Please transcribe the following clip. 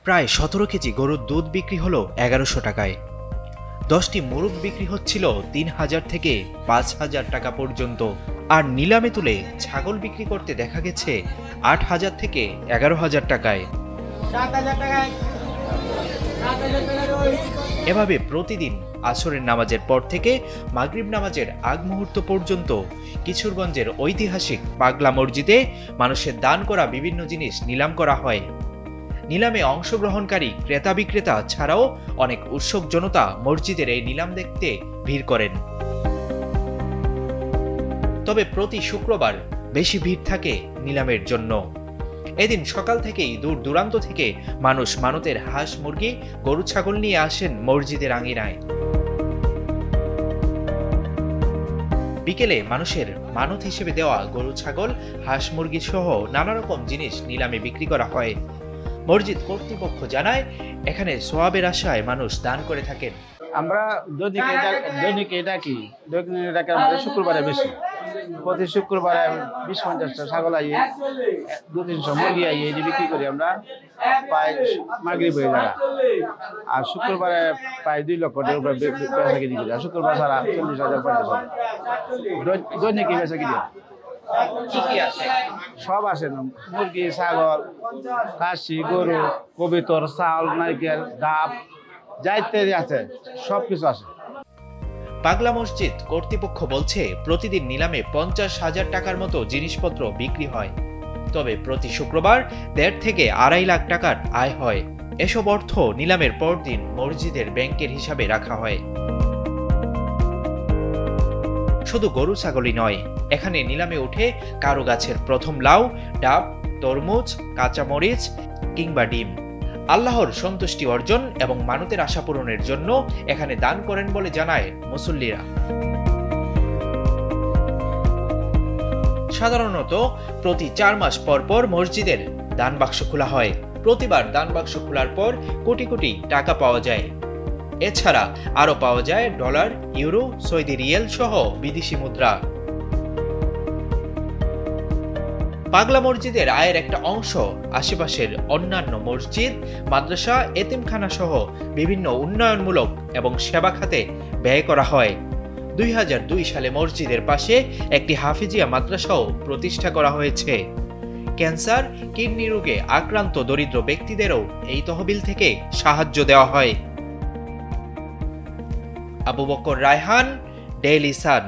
প্রায় ১৭ কেজি গরুর দুধ বিক্রি হলো ১১০০ টাকায়। ১০টি মোরগ বিক্রি হচ্ছিল ৩,০০০ থেকে ৫,০০০ টাকা পর্যন্ত। আর নিলামে তুলে ছাগল বিক্রি করতে দেখা গেছে ৮,০০০ থেকে ১১,০০০ টাকায়। এভাবে প্রতিদিন আসরের নামাজের পর থেকে মাগরিব নামাজের আগ মুহূর্ত পর্যন্ত কিশোরগঞ্জের ঐতিহাসিক পাগলা মসজিদে মানুষের দান করা বিভিন্ন জিনিস নিলাম করা হয়। নিলামে অংশগ্রহণকারী ক্রেতা বিক্রেতা ছাড়াও অনেক উৎসুক জনতা মসজিদের এই নিলাম দেখতে ভিড় করেন। তবে প্রতি শুক্রবার বেশি ভিড় থাকে নিলামের জন্য। এদিন সকাল থেকেই দূর দূরান্ত থেকে মানুষ মানতের হাঁস মুরগি গরু ছাগল নিয়ে আসেন মসজিদের আঙিনায়। বিকেলে মানুষের মানত হিসেবে দেওয়া গরু ছাগল হাঁস মুরগি সহ নানা রকম জিনিস নিলামে বিক্রি করা হয়। মসজিদ কর্তৃপক্ষ জানায়, এখানে সোয়াবের আশায় মানুষ দান করে থাকেন। আমরা দৈনিক এটা আমাদের শুক্রবারে বেশি, প্রতি শুক্রবারে ২০-৫০টা ছাগল আইয়ে ২-৩০০ মুরগি আইয়ে এটি বিক্রি করি আমরা প্রায় মাগরিব হয়ে যায়। আর শুক্রবারে প্রায় ২ লক্ষ টাকার উপরে বেচা কিনি করি। আর শুক্রবার ছাড়া ৪০,০০০-৫০,০০০ দৈনিক বেচা কিনি। সব আসে, মুরগি, ছাগল, খাসি, গরু, কবিতর, চাল, নারকেল, ডাব, যা ইত্যাদি আছে সবকিছু আসে। পাগলা মসজিদ কর্তৃপক্ষ বলছে, প্রতিদিন নিলামে ৫০,০০০ টাকার মতো জিনিসপত্র বিক্রি হয়। তবে প্রতি শুক্রবার ১.৫ থেকে ২.৫ লাখ টাকার আয় হয়। এসব অর্থ নিলামের পরদিন মসজিদের ব্যাংকের হিসাবে রাখা হয়। শুধু গরু ছাগলই নয়, এখানে নিলামে উঠে কারো গাছের প্রথম লাউ, ডাব, তরমুজ, কাঁচামরিচ কিংবা ডিম। আল্লাহর সন্তুষ্টি অর্জন এবং মানতের আশা পূরণের জন্য এখানে দান করেন বলে জানায় মুসল্লিরা। সাধারণত প্রতি ৪ মাস পর পর মসজিদের দান বাক্স খোলা হয়। প্রতিবার দান বাক্স খোলার পর কোটি কোটি টাকা পাওয়া যায়। এছাড়া আরো পাওয়া যায় ডলার, ইউরো, সৌদি রিয়েল সহ বিদেশি মুদ্রা। পাগলা মসজিদের আয়ের একটা অংশ আশেপাশের অন্যান্য মসজিদ, মাদ্রাসা, এতিমখানা সহ বিভিন্ন উন্নয়নমূলক এবং সেবা খাতে ব্যয় করা হয়। ২০০২ সালে মসজিদের পাশে একটি হাফিজিয়া মাদ্রাসাও প্রতিষ্ঠা করা হয়েছে। ক্যান্সার, কিডনি রোগে আক্রান্ত দরিদ্র ব্যক্তিদেরও এই তহবিল থেকে সাহায্য দেওয়া হয়। Abu Bakr Raihan, Daily Sun.